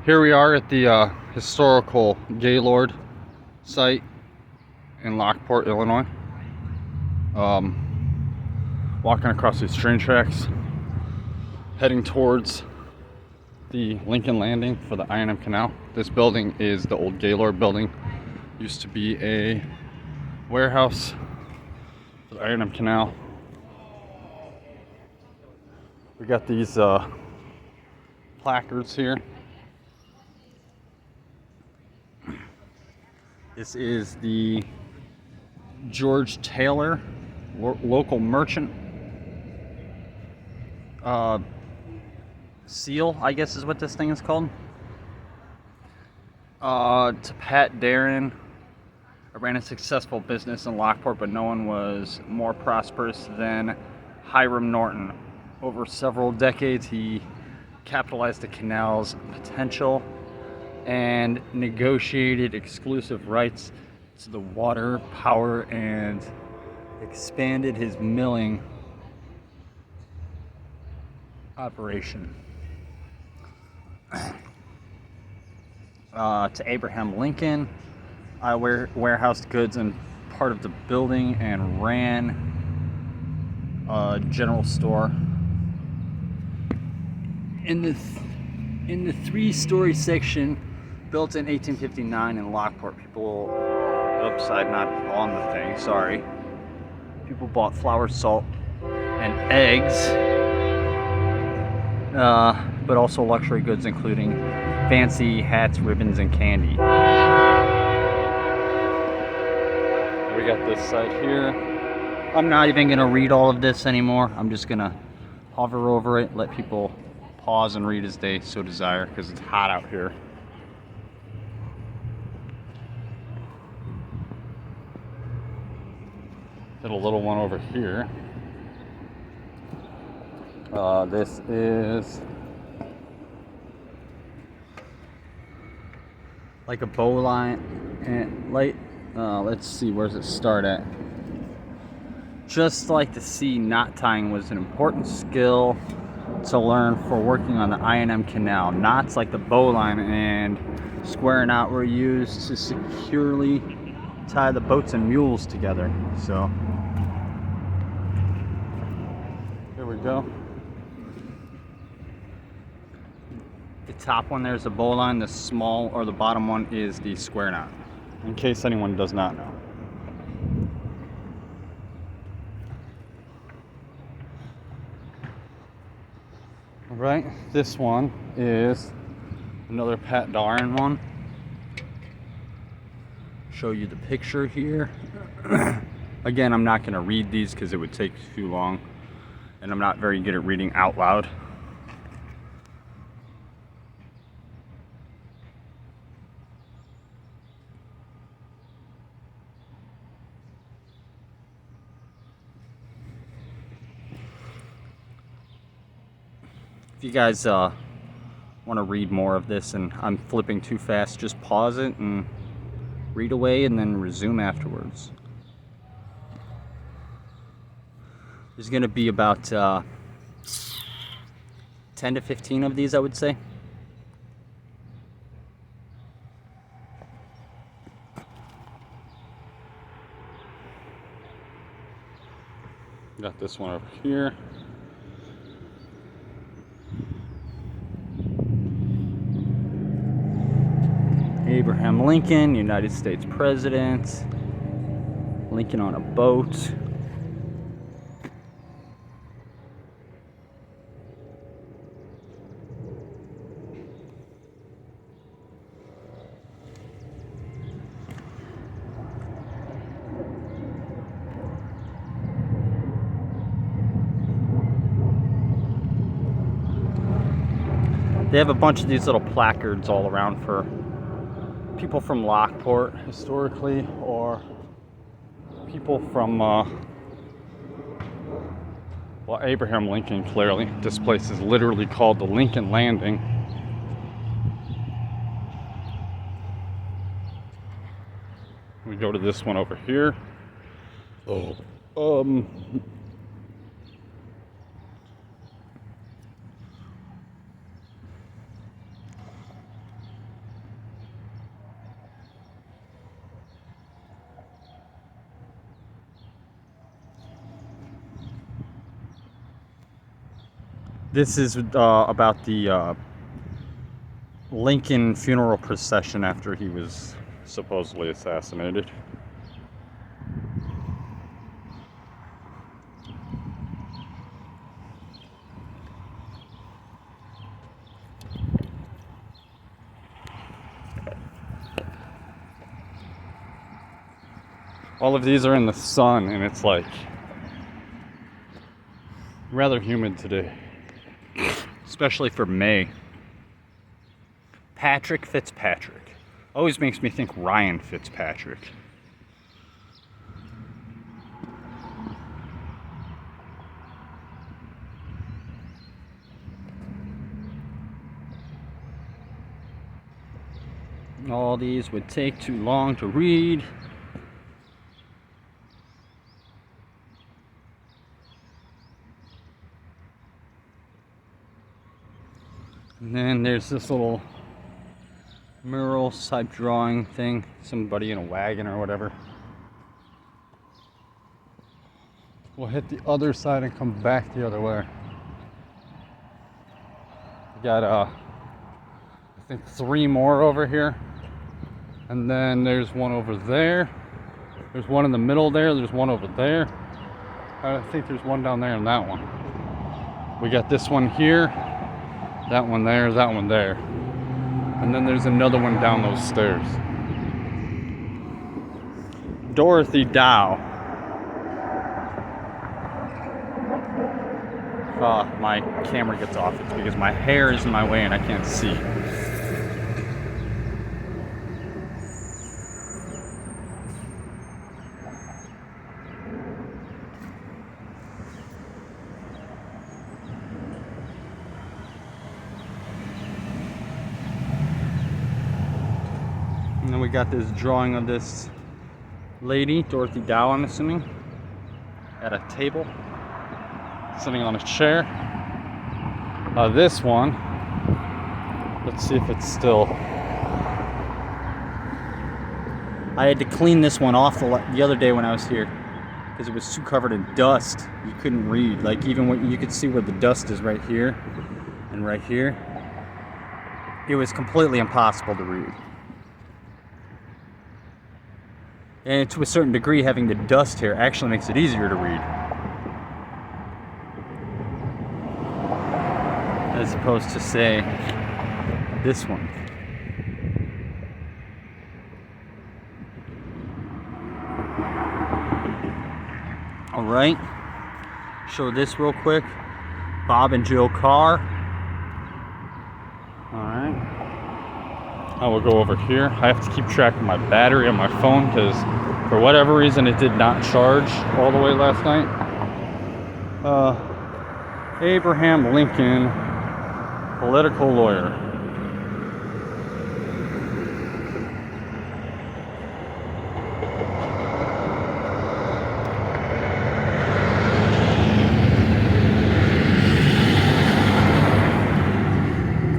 Here we are at the historical Gaylord site in Lockport, Illinois. Walking across these train tracks, heading towards the Lincoln Landing for the I&M Canal. This building is the old Gaylord Building. Used to be a warehouse for the I&M Canal. We got these placards here. This is the George Taylor local merchant seal, I guess is what this thing is called. To Pat Darren. I ran a successful business in Lockport, but no one was more prosperous than Hiram Norton. Over several decades, he capitalized the canal's potential and negotiated exclusive rights to the water, power, and expanded his milling operation. To Abraham Lincoln, I warehoused goods in part of the building and ran a general store. In the 3-story section, built in 1859 in Lockport, people, upside not on the thing, sorry. People bought flour, salt, and eggs, but also luxury goods including fancy hats, ribbons, and candy. We got this site here. I'm not even gonna read all of this anymore. I'm just gonna hover over it, let people pause and read as they so desire, because it's hot out here. Did a little one over here. This is like a bow line and light. Let's see, where does it start at? Just like the sea, knot tying was an important skill to learn for working on the I&M Canal. Knots like the bowline and square knot were used to securely tie the boats and mules together. So here we go. The top one there's the bowline, the small or the bottom one is the square knot, in case anyone does not know. Right, this one is another Pat Darren one. Show you the picture here. Again, I'm not going to read these because it would take too long, and I'm not very good at reading out loud. If you guys want to read more of this and I'm flipping too fast, just pause it and read away and then resume afterwards. There's going to be about 10 to 15 of these, I would say. Got this one over here. Abraham Lincoln, United States President. Lincoln on a boat. They have a bunch of these little placards all around for people from Lockport historically, or people from well, Abraham Lincoln, clearly. This place is literally called the Lincoln Landing. We go to this one over here. This is about the Lincoln funeral procession after he was supposedly assassinated. All of these are in the sun, and it's like rather humid today, especially for May. Patrick Fitzpatrick always makes me think Ryan Fitzpatrick. All these would take too long to read. And then there's this little mural type drawing thing, somebody in a wagon or whatever. We'll hit the other side and come back the other way. We got I think 3 more over here, and then there's one over there. There's one in the middle there. There's one over there. I think there's one down there and that one. We got this one here, that one there, that one there. And then there's another one down those stairs. Dorothy Dow. My camera gets off. It's because my hair is in my way and I can't see. And then we got this drawing of this lady, Dorothy Dow, I'm assuming, at a table, sitting on a chair. This one, let's see if it's still. I had to clean this one off the other day when I was here because it was too covered in dust. You couldn't read. Like, even when you could see where the dust is right here and right here, it was completely impossible to read. And to a certain degree, having the dust here actually makes it easier to read, as opposed to, say, this one. All right, show this real quick. Bob and Jill Carr. All right. I will go over here. I have to keep track of my battery on my phone because for whatever reason it did not charge all the way last night. Abraham Lincoln, political lawyer.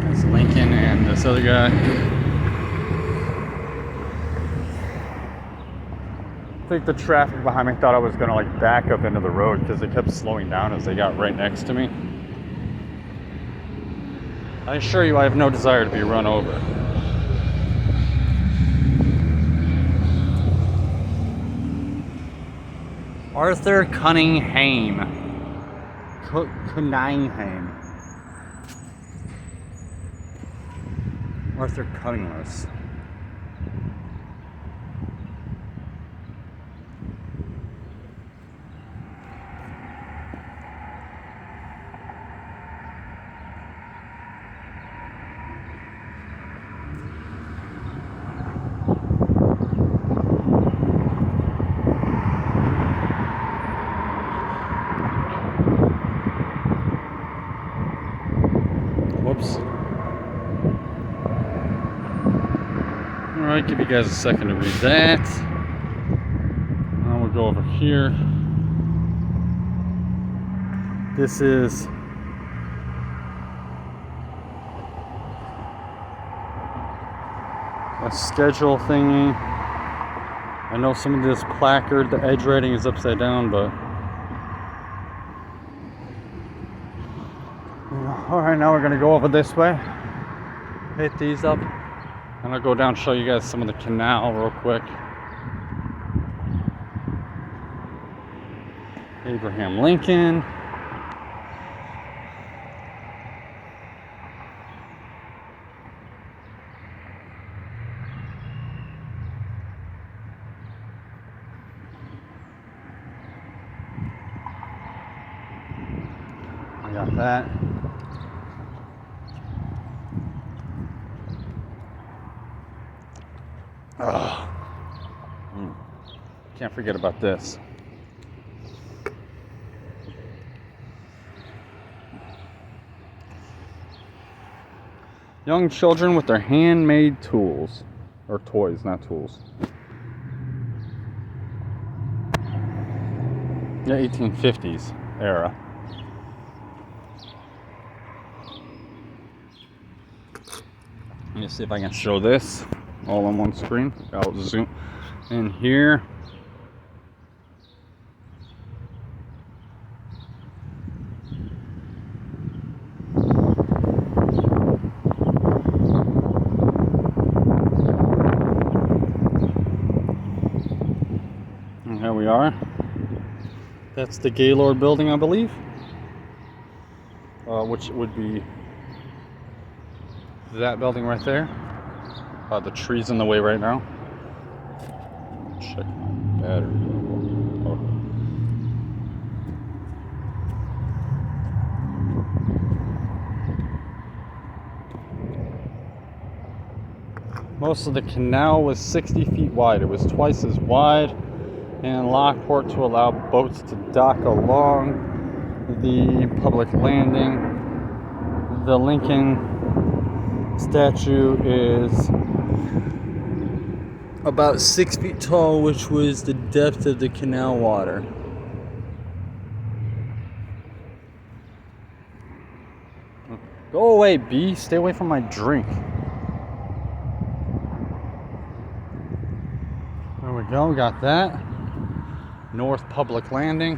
That's Lincoln and this other guy. I think the traffic behind me thought I was going to like back up into the road because they kept slowing down as they got right next to me. I assure you I have no desire to be run over. Arthur Cunningham. Cunningham. Arthur Cunningham. Whoops. Alright, give you guys a second to read that. Now we'll go over here. This is a schedule thingy. I know some of this placard, the edge rating is upside down, but Alright, now we're gonna go over this way, hit these up, and I'll go down and show you guys some of the canal real quick. Abraham Lincoln. I got that. Can't forget about this. Young children with their handmade tools, or toys, not tools. Yeah, 1850s era. Let me see if I can show this all on one screen. I'll zoom in here. And here we are. That's the Gaylord Building, I believe. Which would be that building right there. The tree's in the way right now. Check my battery level. Oh. Most of the canal was 60 feet wide. It was twice as wide in Lockport to allow boats to dock along the public landing. The Lincoln statue is about 6 feet tall, which was the depth of the canal water. Go away, bee. Stay away from my drink. There we go. We got that. North Public Landing.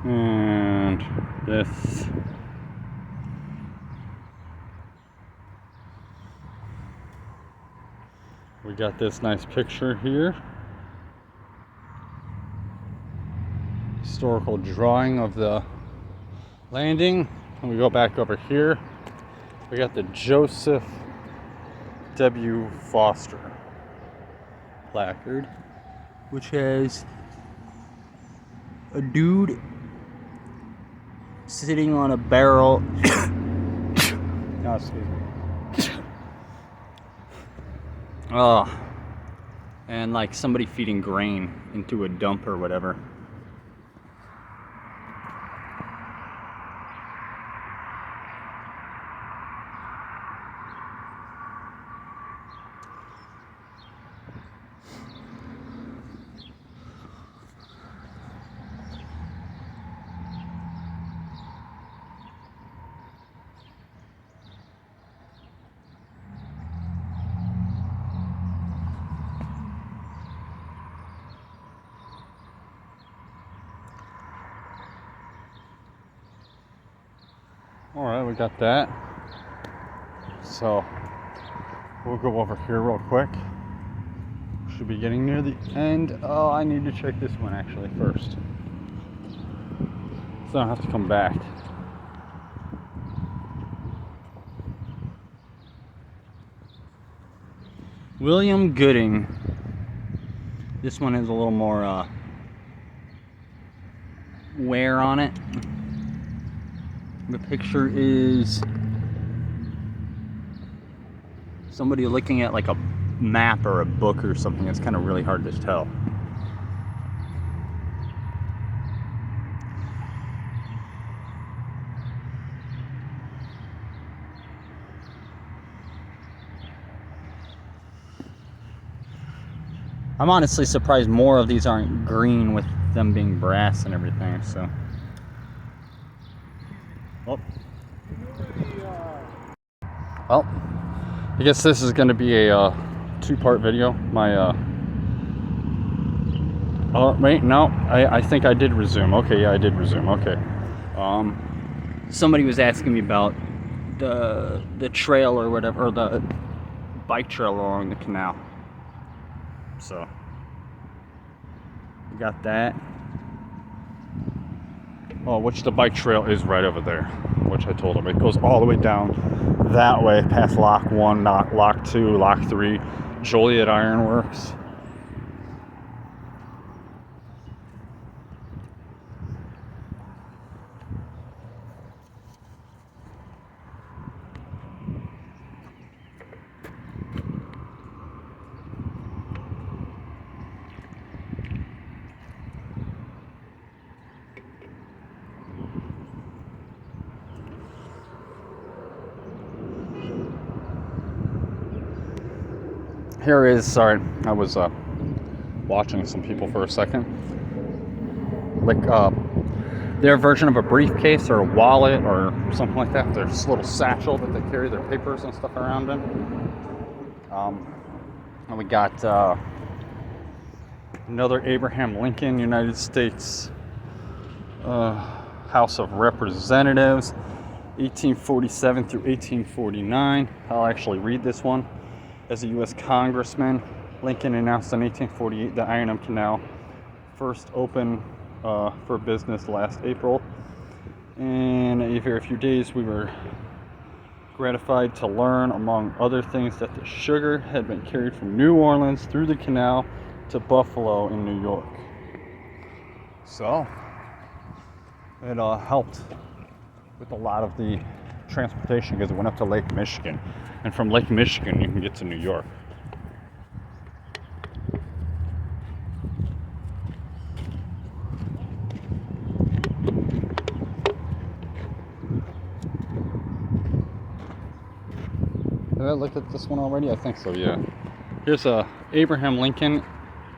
And this. We got this nice picture here. Historical drawing of the landing. And we go back over here. We got the Joseph W. Foster placard, which has a dude sitting on a barrel. Oh, excuse me. Oh, and like somebody feeding grain into a dump or whatever. Alright, we got that. So, we'll go over here real quick. Should be getting near the end. Oh, I need to check this one actually first. So I don't have to come back. William Gooding. This one has a little more wear on it. The picture is somebody looking at like a map or a book or something. It's kind of really hard to tell. I'm honestly surprised more of these aren't green with them being brass and everything, so. Well, I guess this is going to be a two-part video. Oh wait, no, I think I did resume. Okay, yeah, I did resume. Okay. Somebody was asking me about the trail or whatever, or the bike trail along the canal. So we got that. Oh, which the bike trail is right over there, which I told him. It goes all the way down that way, past Lock 1, Lock 2, Lock 3, Joliet Ironworks. Here is, sorry, I was watching some people for a second. Like their version of a briefcase or a wallet or something like that. Their little satchel that they carry their papers and stuff around in. And we got another Abraham Lincoln, United States House of Representatives, 1847 through 1849. I'll actually read this one. As a U.S. Congressman, Lincoln announced in 1848 the Ironham Canal first opened for business last April. And after a few days, we were gratified to learn, among other things, that the sugar had been carried from New Orleans through the canal to Buffalo in New York. So it helped with a lot of the transportation because it went up to Lake Michigan, and from Lake Michigan you can get to New York. Have I looked at this one already? I think so, yeah. Here's Abraham Lincoln.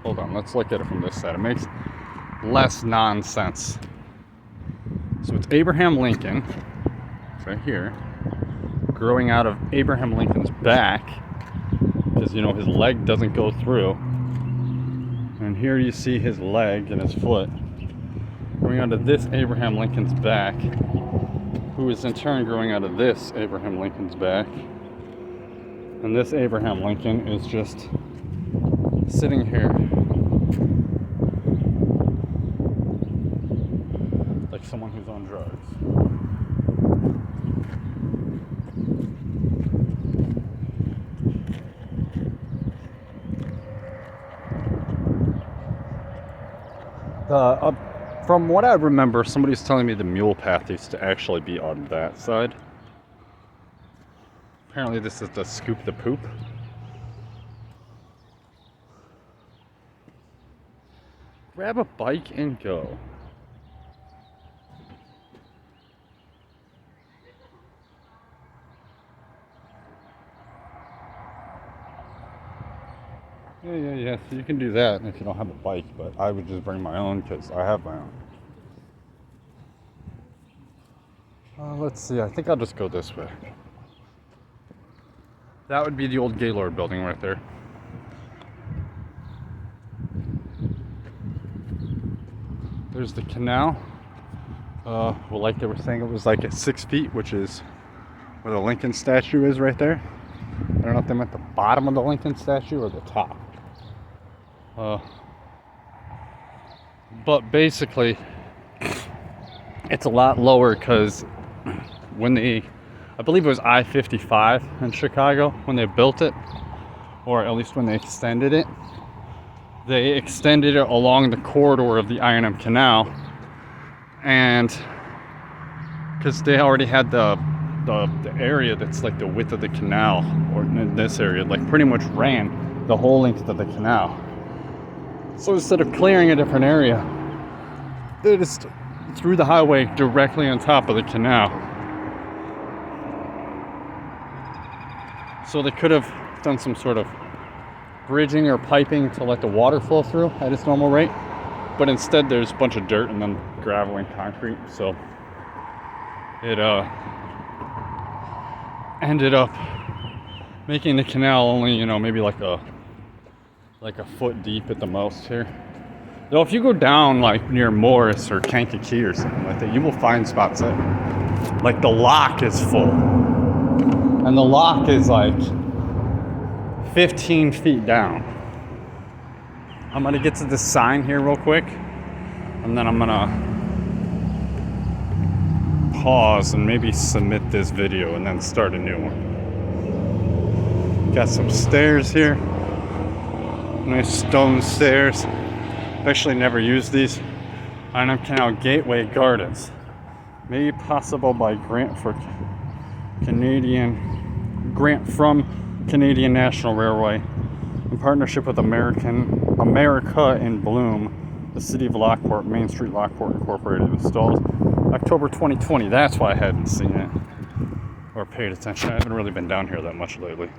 Hold on, let's look at it from this side. It makes less nonsense. So it's Abraham Lincoln right here, growing out of Abraham Lincoln's back, because you know his leg doesn't go through. And here you see his leg and his foot growing out of this Abraham Lincoln's back, who is in turn growing out of this Abraham Lincoln's back. And this Abraham Lincoln is just sitting here like someone who's on drugs. From what I remember, somebody's telling me the mule path used to actually be on that side. Apparently this is the scoop the poop. Grab a bike and go. Yeah, so you can do that if you don't have a bike, but I would just bring my own because I have my own. Let's see, I think I'll just go this way. That would be the old Gaylord Building right there. There's the canal. Well, like they were saying, it was like at 6 feet, which is where the Lincoln statue is right there. I don't know if they meant the bottom of the Lincoln statue or the top. But basically, it's a lot lower because when I believe it was I-55 in Chicago when they built it, or at least when they extended it along the corridor of the Ironham Canal, and because they already had the area that's like the width of the canal, or in this area, like pretty much ran the whole length of the canal. So instead of clearing a different area, they just threw the highway directly on top of the canal. So they could have done some sort of bridging or piping to let the water flow through at its normal rate, but instead there's a bunch of dirt and then gravel and concrete. So it ended up making the canal only, maybe like a like a foot deep at the most here. Though if you go down like near Morris or Kankakee or something like that, you will find spots that like the lock is full. And the lock is like 15 feet down. I'm gonna get to this sign here real quick, and then I'm gonna pause and maybe submit this video and then start a new one. Got some stairs here. Nice stone stairs. Actually never used these. Untitled Canal Gateway Gardens. Made possible by grant from Canadian National Railway in partnership with America in Bloom, the City of Lockport, Main Street Lockport Incorporated. Installed October 2020. That's why I hadn't seen it or paid attention. I haven't really been down here that much lately.